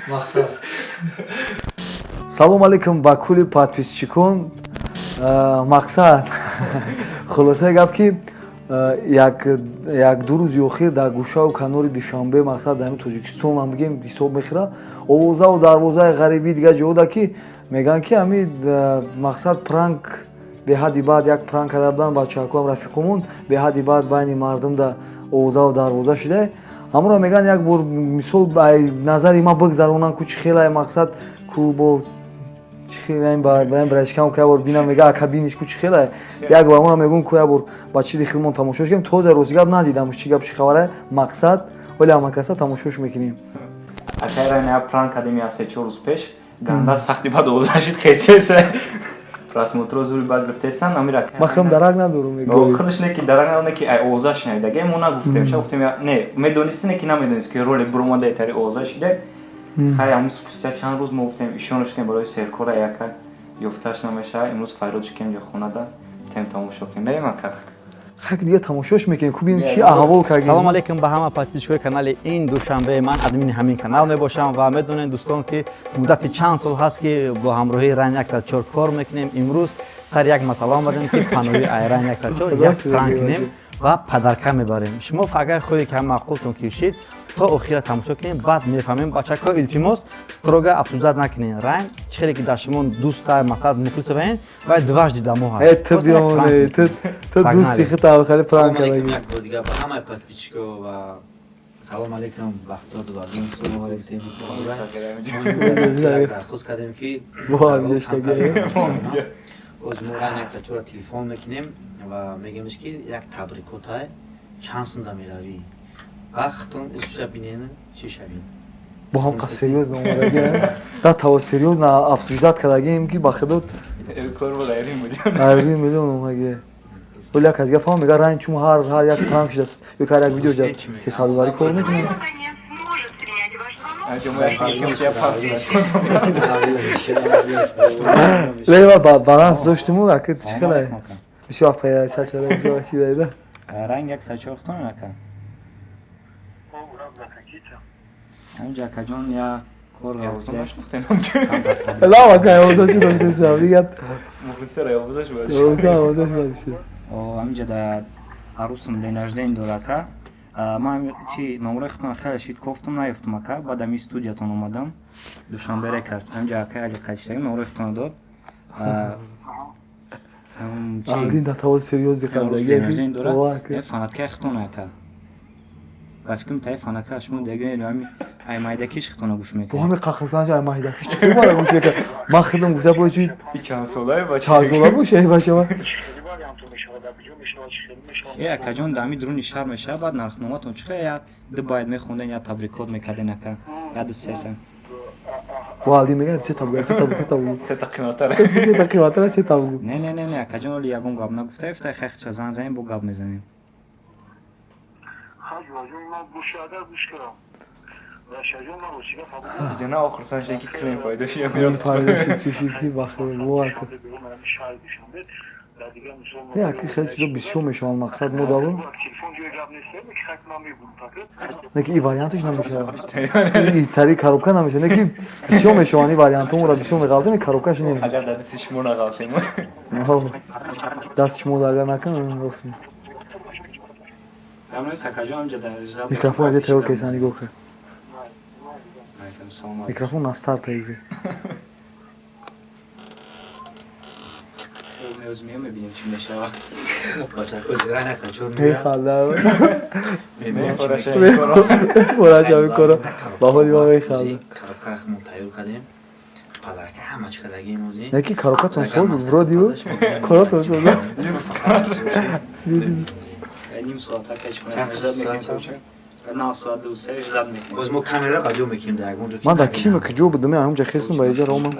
мақсад. Салом алейкум ба кулли подписчикон. Мақсад хулоса гап ки як ду рӯзи охир дар гӯшаву канори Душанбе мақсад дар Тоҷикистон ман мегем ҳисоб мехӯра овозаву дарвозаи ғарибӣ дигар ҷода ки мегӯянд ки ҳамин мақсад пранк беҳадди баъд як пранк карда буданд бачаҳакам рафиқумон беҳадди баъд байни мардум дар овозаву дарвоза шуда ҳамонро мегӯянд як бор мисол назари ман бигзаронанд ку чӣ хелае мақсад ку бо брашкам ку ябор бинам мега кабиниш ку чӣ хелае як бор ҳамонро мегӯям ку ябор ба чизи хилмон тамошош кунем тоза рости гап надидам чӣ гап чӣ хабарае мақсад вале ҳамакаса тамошош мекунем. Акайрана пранк кардем я 3-4 рӯз пеш ганда сахти бад овозашид хесесе просмотро зури бад гуфтесан амира махам дарак надорум мегӯям худаш не ки дарак надорум ки ай овоза шнайдаге мо нагуфтем ша гуфтем не медонистӣ не ки намедонист ки роли буромадаи тари овоза шиде хай амус спустя чанд рӯз мо гуфтем ишонаш кунем барои серкора яка ёфташ намеша имрӯз файродш кунем ё хонада тем тамошо кунем мерем ака хак дига тамошош мекунем ку бинем чӣ аҳвол кардем. салом алейкум ба ҳама подписчикои канали ин душанбе ман админи ҳамин канал мебошам ва медонед дӯстон ки муддати чанд сол ҳаст ки бо ҳамроҳии Райн 104 кор мекунем имрӯз сар як масъала омадем ки панои Райн 104 як пранк кунем ва падарка мебарем шумо фақат худи ки маъқултон кишид то охира тамошо кунем баъд мефаҳмем бачако илтимос строго афсӯзат накунем Райн чехеле ки дар шумо дӯста масъалат мухлисовен ва дважди дамо ҳаст ту биёне ту дӯсти хита ахари пранк кардагӣ дига ба ҳамаи подписчико ва салом алейкум бахтиёр дудалин салом алейкум дархост кардем ки оз мо Райн 104 телефон мекунем ва мегемш ки як табрикотай чанд сумда меравӣ вақтон ишуша бинен чӣ шавин бо ҳам қа серьёзно омадагем да таво серьёзно афсӯзат кардагем ки ба худо 1 миллион омаге вале як аз гаф ҳама мега Райн чумо ҳар як пранк шудаст ё кар як видео ҷа тесадоварӣ кор мекунем лева баланс доштиму ака чӣ хелае бисёр пайра чачара бисёр чӣ дайда Райн 104 тон ака Амҷа акаҷон я кор гуфтем лава ака овоза чӣ доштесам дигар мухлисера овозаш овозаш бадиште амҷа да арусум ден рожден дора ака ман чи номраи худтон хеле шид кофтум наёфтум ака баъд ами студиятон омадам Душанбе Рекордс амҷа ака али қадиштаги номраи худтон дод алдин да тавоз серьёзи кардаги фанаткаи худтон ака ва фикрам таи фанака шумо дегре ами ай майдакиш худтон гӯш мекунед бо ҳами қақлсанаш ай майдакиш чӣ бара гӯш мекунед ман худам гуфта бо чӣ чанд солае бошае башава акаҷон дами дуруни шаҳр мешава баъд нархноматон чӣ хеле як ду байт мехонден як табрикот мекарден ака як ду сета бо алдин мегӯяд сета бугӯяд сета қиматара сета қиматара сета бугӯ не акаҷон оли ягон гап нагуфта ифта хехча зан занем бо гап мезанем ҷана охирсаншаки крем пайдоши чишики бахир воака яки хеле чизо бисёр мешаванд мақсад мо даво неки и вариантиш намешавад и тари коробка намешавад неки бисёр мешаванд и вариантомора бисёр меғалдем и коробкаш не агар дасти шумо нағалфем даст шумо агар накунам рост микрофон ҷа тайёр кеса нигоҳ кар микрофон настар таизе неки коробкатон соз вродиу коробкатон соз ним соат акашмаждад мекунем боз мо камера ба ҷо мекунем дар ягон ҷо ман дар кима ки ҷо будам ҳамҷа хестам ба иҷа ромам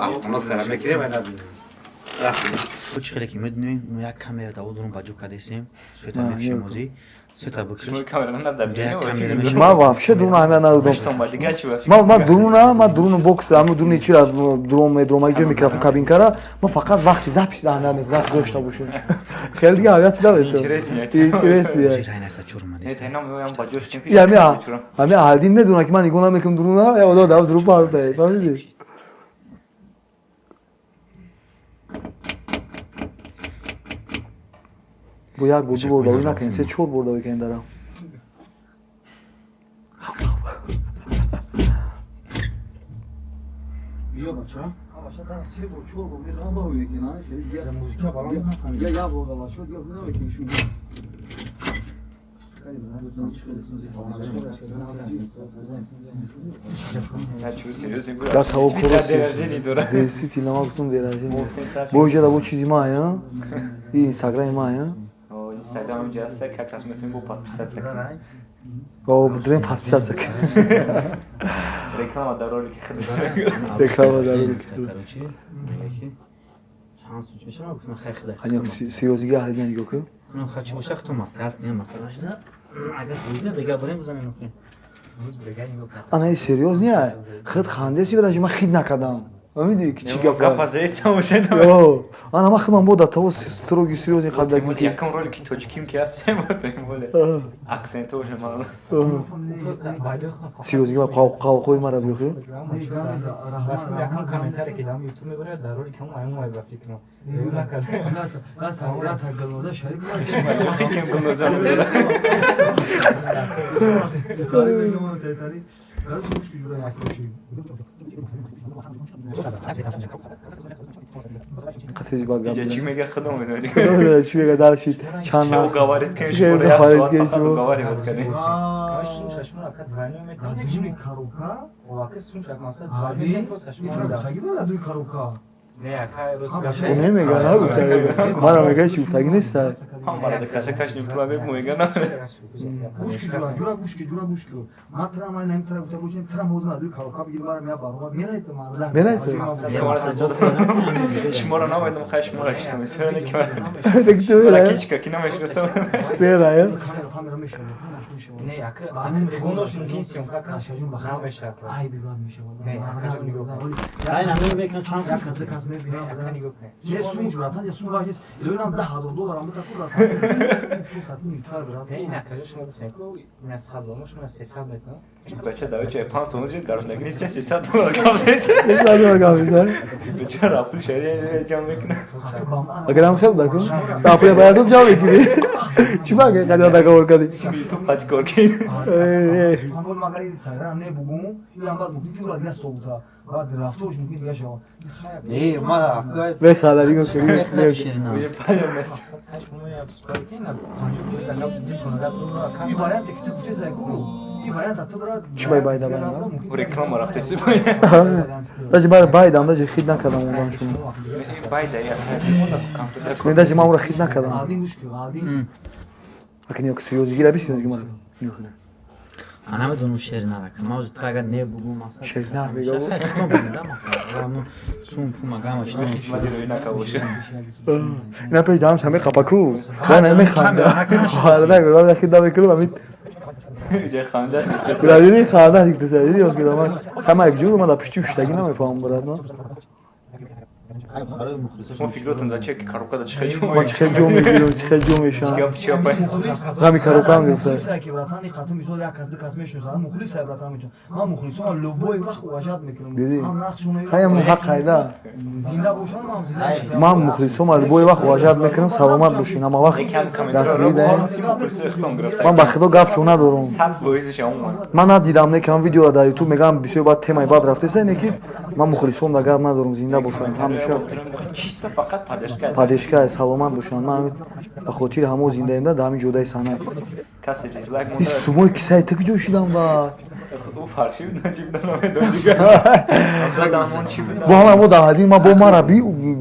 автомат кара мекунем ва набинем чӣ хеле ки медонем мо як камера дар дурум ба ҷо кардесем света мекушем озӣ света букиш. Шумо камера надо Я камера бинем. ма вообще дуруна ҳамя надодам Что мы дигачи вообще? ма дуруна бокс ҳаму дуруни чира дром ҷо микрофон кабинкара ма фақат вақти запис запис дошта бошем хеле дига ҳавияти давето интересия Жирайнаса чурма Это дест. нам я баджош кем и ҳами аҳдин медона ки ман нигоҳ намекунам дуруна я ода дав дуру парта фаҳмиди бо як бор ду бордавӣ накунем се чор бордавӣ кунем дарам Биё бача. Я чувствую, я себе. Да, того Света короси. день рождения дура. действительно ма гуфтум деражение бо ҷада бо чизи мая и инстаграми мая О, Инстаграм ҷаста как раз метем бо подписаться. дурем подписаться Реклама дар ролики худо. реклама дар Короче, яки. Шанс уч бешам, гуфтам хайхда. ҳаниёк сериозиги аҳли нигоҳ кун Ну хочу боша хтумак, я не масала шуда. Агар буйда бега барем замин охин. анаи сериоз не хид хандеси бедаҷи ман хид накардам фаҳмиди ки чӣ гап Гапазеса уже. ана ман хидман бода таво строги сериозни қабдагим ки Якам ролики тоҷиким ки ҳастем ботем боле. Аксент уже мал. сериозиги қавқои мара биёхи Yakın komentar ekledim. YouTube'da böyle da rol kim ayım var fikrim. Yuna kadar. Ya takılmada şerif var. Кем гуноза. қатизи бад гап Иҷа чӣ мега худо менори. чӣ мега даршид чанд Шо гаварит кен Чё шо я говорит, суат кен фақат шо? гавари бод кадем. Şunu şaşma akat двойной метр. Дижни коробка. O vakit şunu şaşmasa Ади. двойной метр şaşma. Итра тагида дуи коробка. Ne akay Rus ӯ gapı. немега нагуфта мара мегаи чӣ гуфтагӣ неста Ҳамара да каса кашним тула бе мега на. Гушки ҷура гушки. Матра ман немтра гуфта бошем тра мозма дуи коробка бигир мара мея барома мерайта ман. Мерайта? Шумара сасад. Шумара намайдам хай шумара киштам. Сёне ки ман. дагиту мерая Ракичка ки намешнасам. мерая Камера мешава. Ne akay. Amin gonoş mümkün syomka kaçajın bakam beşak. Ай бибрад мешава. Ne akay nigok. Айн ҳамин мекунам чанд Як аз дик аз мебинам. Akay nigok. Не сумш братан, я сум ваҷес. Илоинам $10,000 амута кура. Пусатни ютар брат. Ne akay şunu guften ko ne sad olmuş ne 300 metre. Бача да чай пан сонуҷи гарондагини $300 гавзес. Бечара пул шария ҷам мекуна. агарам хел дакун апоя баязам ҷав мекунӣ чӣ маге қадима даговор кардӣ Ту пач кор ки. Фамол магари сайра не бугум. Илам бад мумкин дура дига стобута. Бад рафтош мумкин дига шава. Е, ма акай. весаладиго Ширина. Уже паям мес. Kaç bunu ya споркен на göz akap difona da bunu akay. И вариант ки гуфте сайку. И вариант ата брат. Чӣ бай байда бай? Реклама рафтеси. даҷи бара байдам даҷи хид накардам ондан шумо Байда я. мен даҷи ман ора хид накардам Алдин гушки, алдин. акни ёк сериозиги лабисиназги мара Ана медонам шерина рака. Ма узи трага не бугу масала. Шерина мегаву? Хтом буда масала. Аму сум пума гама што. Хизмати роина кавоша. ина пеш дарам шаме қапаку ана механда ҳала хид намекунам амит Уже ханда. бирадини ханда иқтисодӣ ёз гираман ҳама якҷур ман дар пишти уштагӣ намефаҳмам брат ман Барои мухлисош. Мо фикротам да чеки коробка да чихай ҷо. ма чӣ хел ҷо мегирам чӣ хел ҷо мешавам Гап чапай. ғами коробкаам гирифта Мухлисай ки братан и қатым мисол як аз дик аз мешнасам мухлисай братан мечун. Ман мухлисома любой вақт уважат мекунам. Дидӣ? Ман нақшуна ҳаям ҳақ қайда зинда бошам ман зинда. ман мухлисома любой вақт уважат мекунам саломат бошин ама вақт Якам дастгирӣ даем комментар. ман ба худо гап шо надорам Сад боизиш омад. ман надидам некам видеоро дар ютуб мегам бисёр баъд темаи бад рафтеса не ки ман мухлисом да гап надорам зинда бошам ҳамеша Чисто фақат падешка. падешка саломат бошанд ман ба хотири ҳамо зиндаимда дар ҳамин ҷодаи санъат Каси дизлайк и сумои кисаи так ҷо шидам ба у фарши наҷибда намедон дигар. Адамон чи буд? бо ҳама мо дар ҳадин ман бо мара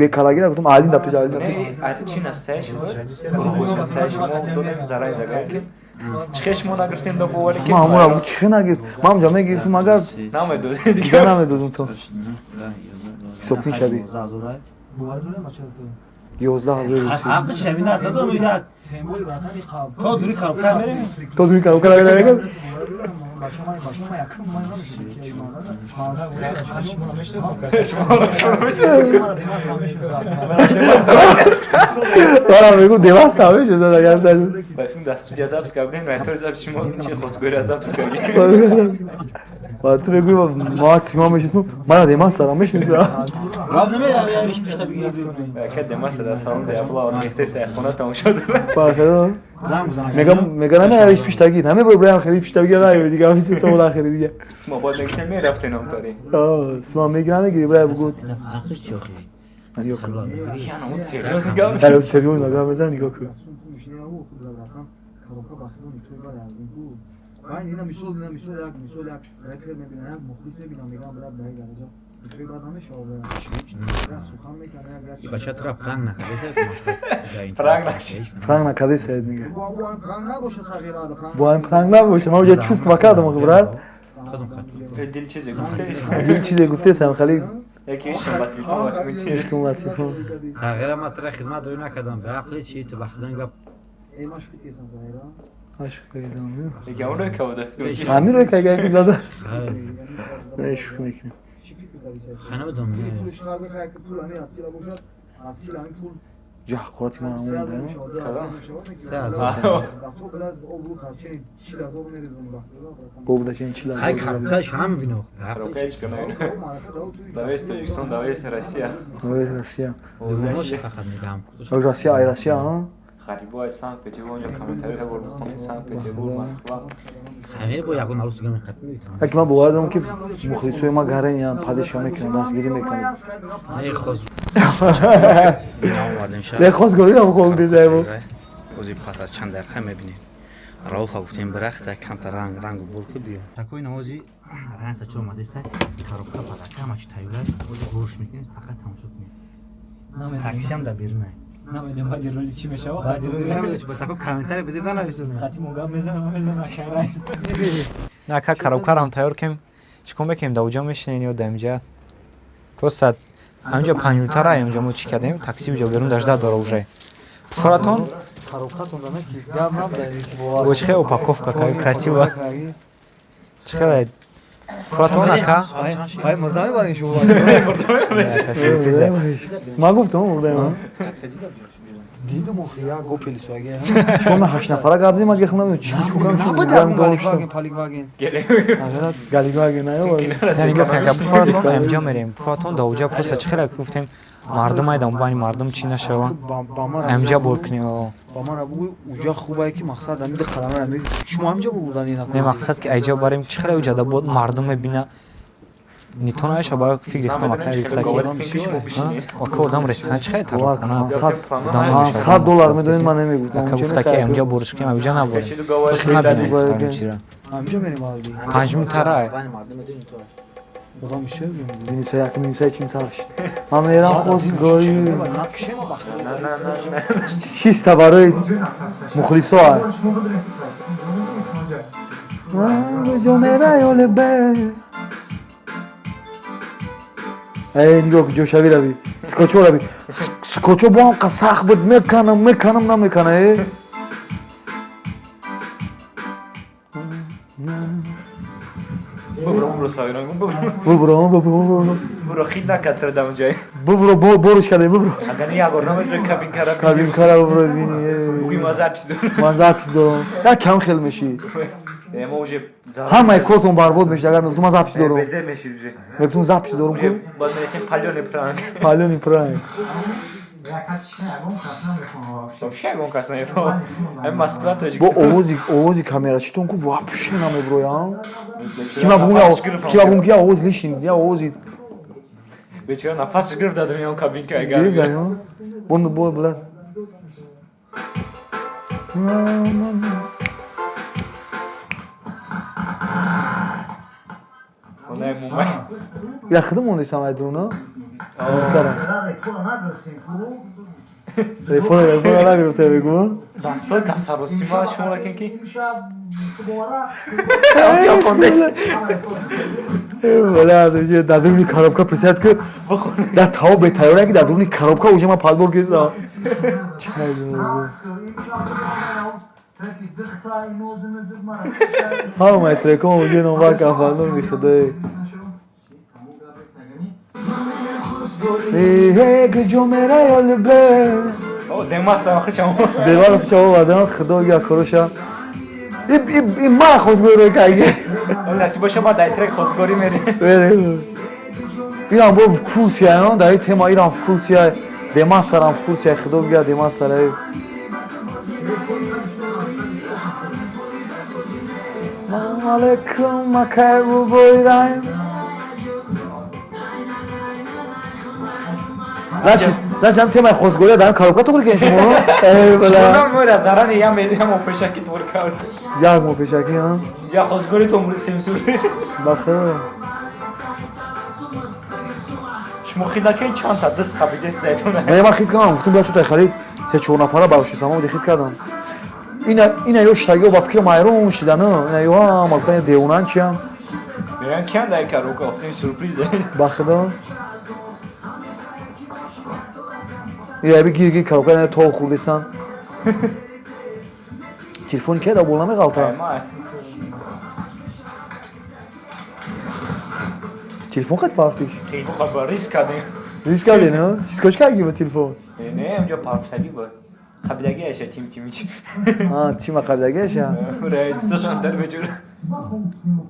бекалагира гуфтам алин дар пеш алин дар пеш Не, чи настаеш? Настаеш мо додем зараи загар ки. Чихеш мо нагирифтем да бовари ки. ман ҳамора чӣ хе нагирифт ман ҳамҷа мегирифтам агар Намедоди дига дигар. намедодум то ҳисобкин шавӣ Бувар дорем ачалта. 11000 руси. حق شبیه نداده میداد تیموری وطنی قاب تو دوری کار کنم بریم تو دوری کارو کلا نگم. باشما یکم ما نمیشه که دارم میگم دیواست همیشه زدن گردن. بفهم دستور جذاب سکابین و تو زاب شما چه خواستگاری جذاب سکابین. و تو بگوی ما سیما میشیم من دیما سلام میشیم. راز نمیرم یعنیش پیش بگیر کد دماس دست هم دیابلا و نیخته سیخونه تموم شده. باشه. میگم نه ایش پیش تگی همه برای خیلی پیش تگی نه دیگه همیشه تو ولی خیلی دیگه. اسم بعد نگیتم میرفتین هم تاری. اسم میگم نگیری برای بگو. فرقش چیه من یو یعنی اون سریوس گام. الان سریوس نگاه بزن نگاه کن. این اینا میسول یک رپر میبینم یک مخلص میبینم میگم برای درجه توی بعد همه شاور سخن میکنه یک بچه تو را پرنگ نکرده فرانگ نکردی سید میگه با این پرنگ نباشه صغیره با این فرانگ نباشه ما وجه چوست وکردم خبرات دل چیزی گفته است. این چیزی گفته سم خالی یکی شنبات میکنه. حکومتی غیر ما ترى خدمت رو نکردم به عقل چی تو بخدن گپ ای مشکل کیسم صغیره باش کردم یکی اون رو کاوده. همین رو که اگه داده نش میکنم چی فکر کردی سید خانه بدم پولش خراب بخواد که پول همین اصیلا باشد اصیلا همین پول جا خورتی من اون دارم تو بلد او بود چنین 40000 میریزون وقت بوده چه چیلا های خرابکاش هم میبینم روکایش کنه. دوست یکسان دوست روسیه. نویز روسیه دومش فقط میگم روسیه ای روسیه ها خریبای سانت پترزبورگ اونجا کامنتاری ها بود خونه سانت پترزبورگ مسکو. همه با یکون عروس دیگه میخواد میتونم اگه من باوردم که مخلصای ما گهرن یا پادشاه میکنن دستگیری میکنن نه خود بینا اومدیم شب نه خواست گویی هم خود بیزای بود اوزی پات از چند دقیقه میبینی راوفا گفتیم برخته کم تا رنگ بول که بیا تکوی نوازی رنگ چه اومده سه کاروکا پاتا کم اچ تایور گوش میکنی فقط تماشا کنی تاکسی هم در بیرونه نمیدونم بعد رولی چی میشه بعد رولی نمیشه با تکو کامنتاری بدید ننویسونه قطعی موقع میزنم خیرای نه که کاروکارم تیار کم چیکار میکنیم در اونجا میشینین یا دمجا просто اونجا 5 минута را اونجا ما چی کردیم تاکسی اونجا برون داشته داره уже фуратон коробкатон да ки гап набуда бочхе упаковка как красиво чекай фуратон ака ай мурдами бадин шумо ман гуфтам мурдами дидам охи як гопели суаге шумо 8 нафара гап зем аге хнам чи чукам чукам донштам галигваген аё яъни бакага фуратон амҷо мерем фуратон да уҷа просто чекай гуфтем мардум айдам бани мардум чи нашава амҷа буркни ба ман абу уҷа хубае ки мақсад амида қалама амид шумо амҷа бурдани не мақсад ки айҷа барем чекай уҷа да бод мардум мебина нитонаша ба фикр рехтам ака рифта ки ака одам ресторан чекай тарф кана $100 медонед ман намегуфтам ака гуфта ки амҷа буриш ки амҷа набурем амҷа мерем алди 5 минута рай Adam bir şey mi? Minisa yakın Minisa için savaş. Ameran khosgoyi. Чисто барои мухлисо а. Эй, нигоҳ ҷошави рави. Скочо рави. Скочо бо ҳам қасах буд меканам намекана э. برو سایران برو خیلی نکتر دم جای بروش کردیم برو اگر نه یه نمیشه کابین کارا برو بینی بگی مازه اپیز دارم یا کم خیل میشی اما اوجه همه کارتون برباد میشه اگر نفتون مازه اپیز دارم بزه میشه نفتون زپیز دارم باید میرسیم پالیونی پرانگ شاگون کس نمیفهم این مسکوه توجیک با اوزی کامیرا چطور که واپشه نمیبرویم کی بگم که اوز لیشین یا اوزی بیچاره نفسش گرفت در دنیا اون کابین که اگر دیدن بوند بلند نه مومه یا خدمت موندیستم ایدرونا کارم تلفن نگرفته بگو بحثای کسروسی ما شما را کنکی یا کندس ولی در درونی کارابکا پسید که در تاو به تایوره که در درونی کارابکا اوجه ما پالبور کشیدم ها ترکم اوجه نوبر کفانون میخده که جمعه یا لبه دماغ خوشم دیوار خوشم آدم خدا یا کروشا این ما خوزگوری رو که نصیب باشه با در ترک خوزگوری میری ایران با فکوسی ها در این تیما ایران فکوسی ها دیما سرم فکوسی ها خدا بگه دیما سرم سلام علیکم مکر رو بایرم لازم تیما خوزگوری دارم کاروکا تو کنی شما شما مورد زران یا میدیم و پشکی تور کرد یک مو پشکی ها یا خوزگوری تو مورد سیمسور ریزی بخیر شما خیلی که چند تا دست قبیده زیتونه نه من خیلی کردم گفتم بیا چطور خرید 3-4 نفره باشه سامان خیلی کردم اینا یو شتاگو با فکر مایرون شدن اینا یو هم البته دیونان چیان میگن کیان دای کارو گفتین سورپرایزه بخدا یا بگیر کارو کنه تو خوردیسان تلفن که دا بولنامه غلطه تلفن خط پارتیش تلفن خبر ریسک کردیم ریسک کردی نه چیکارش کردی با تلفن نه اونجا پارسالی بود قبیلگیش تیم چی تیم قبیلگیش دوستشان در بجور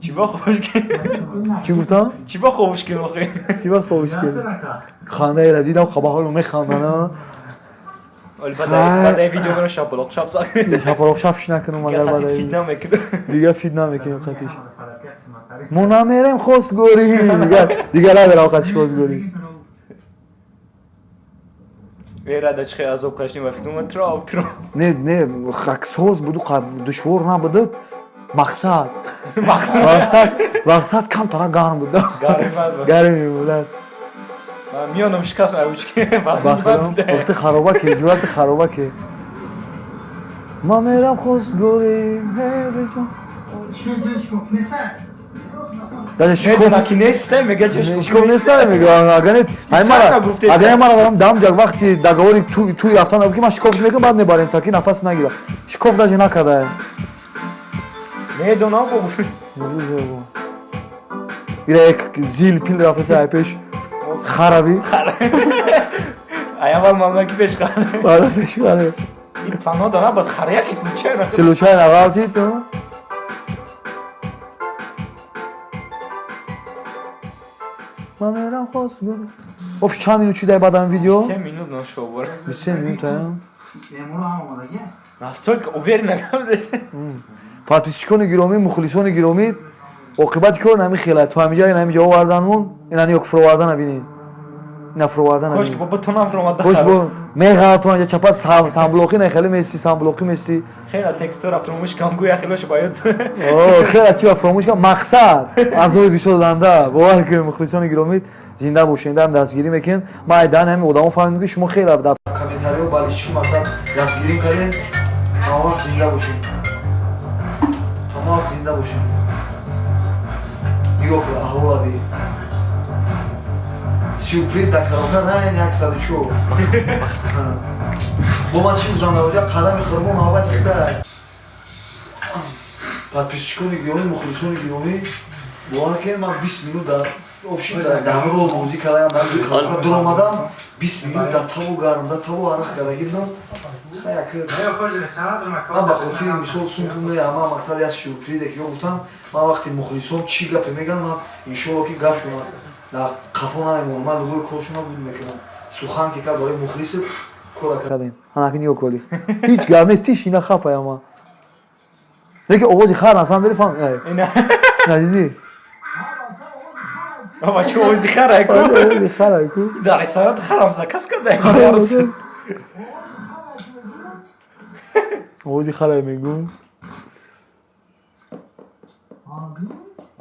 چی با خوش که چی گفتم چی با خوش که مخی چی با خوش که خانه را دیدم خبرها رو میخواندن ولی بعد ویدیو رو شابلوک شاب ساخت شابلوک شابش نکنم مگر بعد فیدنا میکنه دیگه فیدنا میکنیم خاطیش مونا میرم خوزگوری دیگه نمیرم وقتش خوزگوری ویراده چه عذاب کشیم و فکر کنم تراو نه خاکسوز بود دشوار نبود مقصد کم ترا گرم بود گرمی بود میانم شکست اوچ که وقت خرابه که جوات خرابه که ما میرم خوزگوری داده شکوف کی نیسته میگه چه شکوف نیسته میگه اگر من دارم دم جگ وقتی دگاوری توی رفتن که من شکوفش میکنم بعد میبریم تا که نفس نگیره شکوف داده نکرده میدونم بابا ایره یک زیل پیل رفته سر پیش خرابی اول مالما کی پیش خرابی بالا پیش خرابی این پانا داره باید خریا کی سلوچه نه سلوچه نقاب چی تو من میرم خوزگوری اوف چند مینوت شده بعدم ویدیو 3 مینوت نشو بره 3 مینوت ها راستول که اوور نگم زشته پاتیسکون گیرومی مخلصون گیرومی عاقبت کردن همین خیلی تو همینجا آوردنمون اینا یک فروردن نبینین اینا فروردن خوش که بابا تو نام فروردن خوش با میگم تو اینجا چپا سامبلوکی نه خیلی مسی سامبلوکی مسی خیلی تکستور فراموش کنم گویا خیلیش باید خیلی چی فراموش کنم مقصد از اون بیشتر دنده باور کنید مخلصان گیرومی زنده باشین دارم دستگیری میکنم ما ایدان همین آدمو فهمیدم که شما خیلی در کامنتاری و بالشی مثلا دستگیری کردین ما وقت زنده باشین ما وقت زنده باشین نگاه کن احوالا بی سورپریز در کاروکا رنگ یک ساده چو با من چی بزنده باشه قدم خرمون محبت خیلی подписчикони гироми мухлисони гироми бовар ки ман 20 минут дар офшин дар рол бозӣ кардам дар карока дур омадам 20 минут дар таву гармда таву арақ кардаги будам ман ба хотири мисол сумтумне ама мақсади аз сюрпризе ки гуфтам ман вақти мухлисон чӣ гапе мегӯям ман иншоалло ки гап шуна дар қафо намемонам ман лугои коршуна буд мекунам сухан ки кард барои мухлиси кора кардем анаки нигоҳ коли ҳеҷ гап нест тиш ина хапаяма لیکن اوزی خار نسام داری فهم نه دیدی بابا چه اوزی خاره کو اوزی خاره کو در اسارت خرام کس کرده اوزی خاره میگم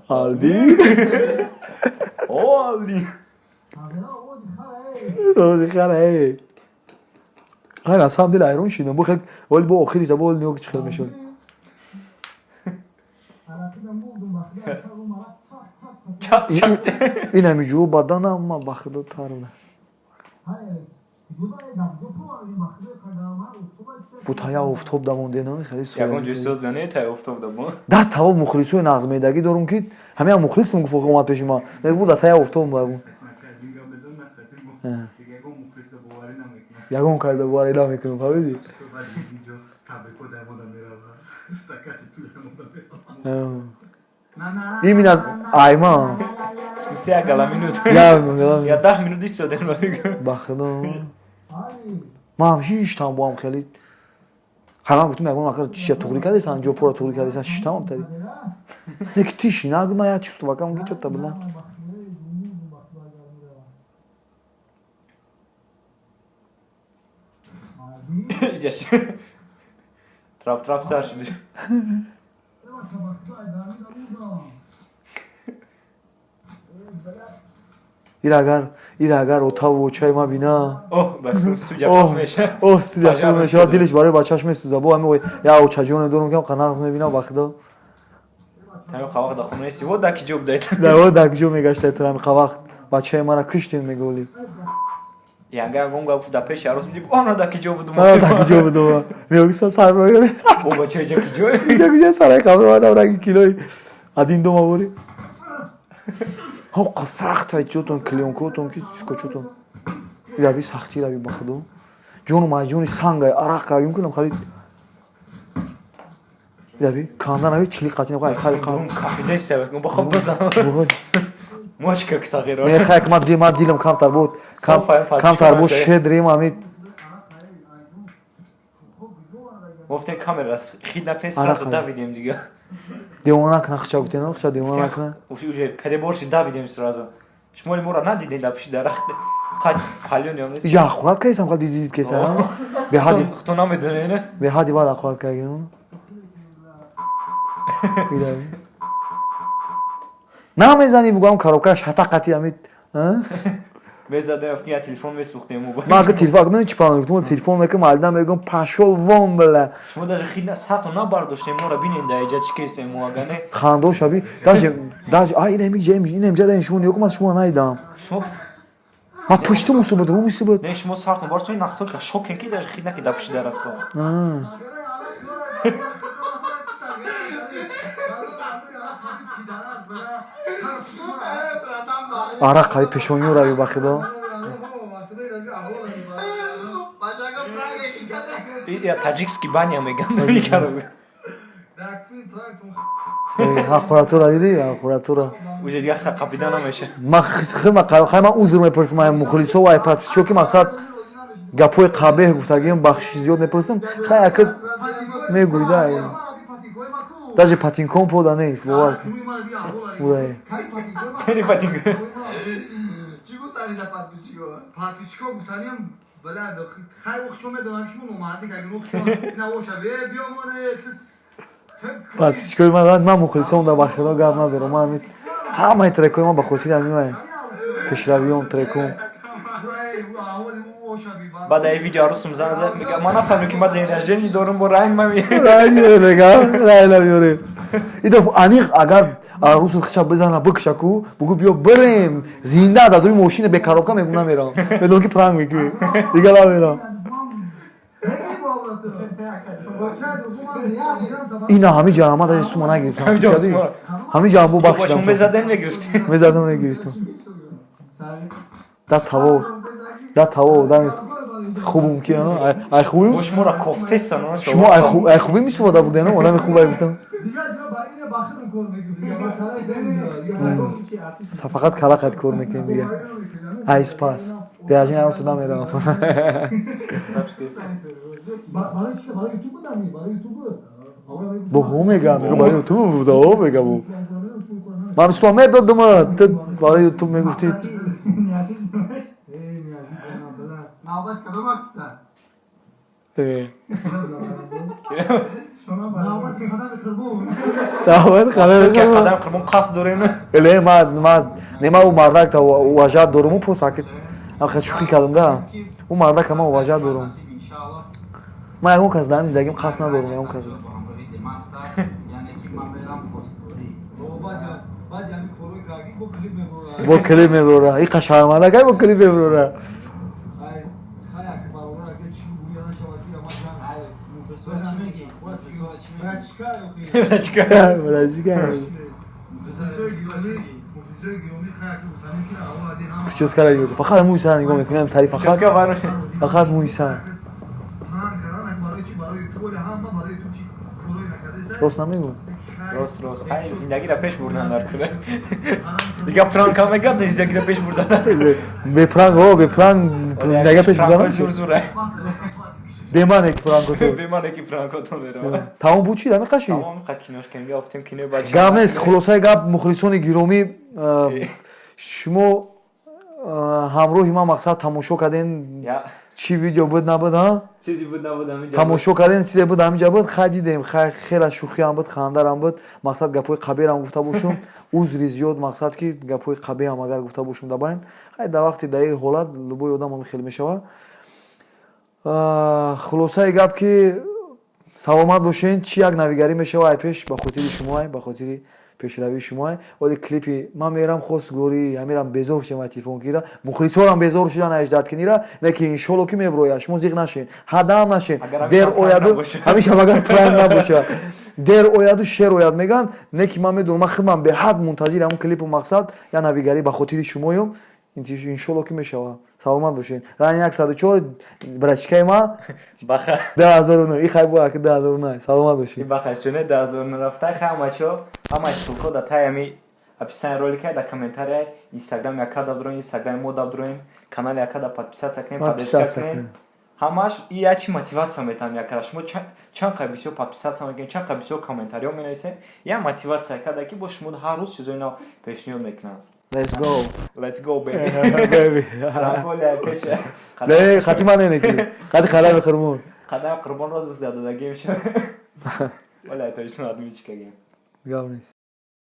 آلدی او آلدی اوزی خاره های نسام دل ایرون شیدم بخیر ولی با آخری زبال نیو که چخل میشون این همیجو بدنم ما بخدا تارونه бу тая офтоб дамондена хеле ягон соя. ҷои соз дане тай офтоб дабон. Да таво мухлисои нағзмедагӣ дорум ки ҳамеам мухлисм гуфт омад пеши ман. Бу да тая офтоб барбу. Ягон карда боварӣ намекунам фаҳмидӣ? Именно айма. Спустя гала минут. Я 10 минут истодем мегӯям. ба худо. Ман шиштам бо ҳам хеле ҳамам гуфтум ягон акар чия туғрӣ кардесан ҷо пора туғрӣ кардесан шиштамам тари. Неки тиши нагна я чувство вакам ги чота буда. Трап сар шуд. ир агар отаву очаи ма бина. Оҳ, ба студия пас меша. Оҳ, студия пас меша. Дилиш барои бачаш месӯза. Бо ҳами я очаҷоне дорум ки қанағз мебинам ба худо. Тами қавақ да хона ист. Во даки ҷоб дайт. Да во дакҷо мегашта тарами қавақ. Бачаи мара куштин меголи. Янга гонга да пеш арос мидиб. Она даки ҷоб буду. Ана дакҷо буду. Меогиса сарбоё. Бо бачаи ҷаки ҷой. Ҷаки сарай қабр вада раги килои. Адин дома бори. Ҳоқ сахт айчотон клёнкотон ки скочотон. Яби сахти раби ба худо. Ҷону маҷони сангай арақ кардим кунам халид. Яби канда нави чили қатин ва сари қам. Кафеда истебек. Бо хоб базам. Мошка кисагиро. Не хайк ма дилам камтар буд. Камтар буд шедрим амид. Гуфтем камерас хид накне сразу да видим дига. Девонак нахча гуфтен нахча девонак на. Уже переборши да видим сразу. Шмоли мора надиден лапши дарахт. Қад палён ём нест. Ҷа хурат кайсам қад дидид кайсам. Беҳади хто намедоне не? беҳади бад ахурат кайгем. Видави. Намезани бугам коробкаш ҳатақати амид. Безадем я телефон месухтем му. Ма ка телефон мен чӣ план гуфтам телефон мекам алда мегам пашол вон бала. Шумо даже хид сату набардоштем мора бинем да эҷа чикесем му агане. Хандо шаби даже ай инем ҷада шумо ёкум шумо найдам. Шо Ма пушти мусибат рӯ мусибат. не шумо сарту барч ин нақсол ка шокен ки даже хид наки дапши дарахто. Арақ қави пешониё рави ба худо. Я таҷикский баня мегам мекарам. Ақуратура диди ақуратура. Уже я қапида намеша. Ма хема узр мепурсам ай мухлисо ва ай подписчико ки мақсад гапои қабеҳ гуфтагием бахшиши зиёд мепурсам хай акид мегӯйда ай. Даже патинкон пода нест бовар кун. Бурай. Кени патинк. Чӣ гуфтани да подписчико? Подписчико гуфтаним бала хай вақт шумо медонам ки шумо номаҳадӣ ки вақт навоша бе моне. Подписчикои ман мухлисом да ба худо гап надорам. Ман амид ҳамаи трекои ман ба хотири ҳамин пешравиём треком. Баъд ай видео арӯсум занг зад мегам ман нафаҳмем ки ман ден рождени дорум бо ранг мами. Райнамёре. Ида аниқ агар арӯсу хича бизана бикшаку бугу биё бирем зинда да дуи мошина бе коробка мегум намерам. Медон ки пранк мекунӣ. Дига намерам. Ина ҳами ҷарама да сума нагирифтам. Ҳами ҷарама бо бахшидам. Бошум мезадем мегирифтем. Мезадам мегирифтам. Да таво одами хубум ки ай хубим. Бош мора кофтесан. Шумо ай хубим мисода буден одами хубай гуфтам. Фақат калақат кор мекунем дига. Ай спас. Деяжин ам суда мерам. Бо хо мегам барои ютуб буда о мегам. Ман сум медодум ты барои ютуб мегуфти. Навбат кадом акста? Навбат қадам қирмон қасд дорем не? Эле нема у мардак та уважат дорум посакит. Ахат шухи кардам да. У мардак ама уважат дорум. Ман ягон кас дар зиндагим қасд надорум ягон кас. Бо клип мебурора. И қашарманда кай бо клип мебурора. Брачка, ёхи. Брачка. Муфлисои гироми хай ки гуфтанем ки аво адин ҳама Прическа ра фақат мӯи сар нигоҳ мекунем тари Ческа бару. фақат мӯи сар. пранк кардан барои чӣ барои ютуболи ҳама барои ютуб чӣ корое накардеса Рост намегӯ. Рост. Хай зиндагиро пеш бурдан дар кура. Дига пранка мекард, зиндагиро пеш бурдан дар. Бепранк бепранк зиндагига пеш Пранка будан. зур. Бемане ки пранкото. Бемане ки пранкото мерава. Тамом буд чӣ дами қаши? Тамом қа кинош кем гуфтем кино бача. гап нест хулосаи гап мухлисони гиромӣ шумо ҳамроҳи ман мақсад тамошо кардем Я. чӣ видео буд набуд ҳа? Чизи буд набуд ҳаминҷа. тамошо кардем чизе буд ҳаминҷа буд хай дидем хеле шӯхиам буд хандарам буд мақсад гапҳои қабеҳам гуфта бошум узри зиёд мақсад ки гапҳои қабеҳам агар гуфта бошум дабайн хай дар вақти дар як ҳолат лубои одам хеле мешавад хулосаи гап ки саломат бошен чӣ як навигарӣ мешавад ай пеш ба хотири шумоай ба хотири пешравии шумоай оли клипи ман мерам хос гори ҳамирам безор шем ай телефон гира мухлисорам безор шудан аждад кинира неки иншолло ки меброяд шумо зиқ нашен ҳадам нашен дер ояду ҳамеша магар пранк набошад дер ояду шер ояд меган неки ман медонам ман хидман беҳад мунтазирам он клипу мақсад я навигарӣ ба хотири шумоём иншолло ки мешавад саломат бошен рани 104 брачкаи ма Баха. 10009 и хай буа ки 10009 саломат бошен Баха чуне дазор нарафтай хамачо ҳамаи сулко да таями описание ролика да комментария Instagram яка да дроим Instagram мо да дроим канал яка да подписаться кунем подписка кунем ҳамаш и ячи мотивация метам якара шумо чанқа бисёр подписаться мекунед чанқа бисёр комментариё менависед я мотивация када ки бо шумо ҳар рӯз чизои нав пешниҳод мекунам Let's go baby Франколия кеша не хатима не неки қади қалами қурбон қадам қурбон роз дадодагим шо валай то ишно адмичкагим гап нест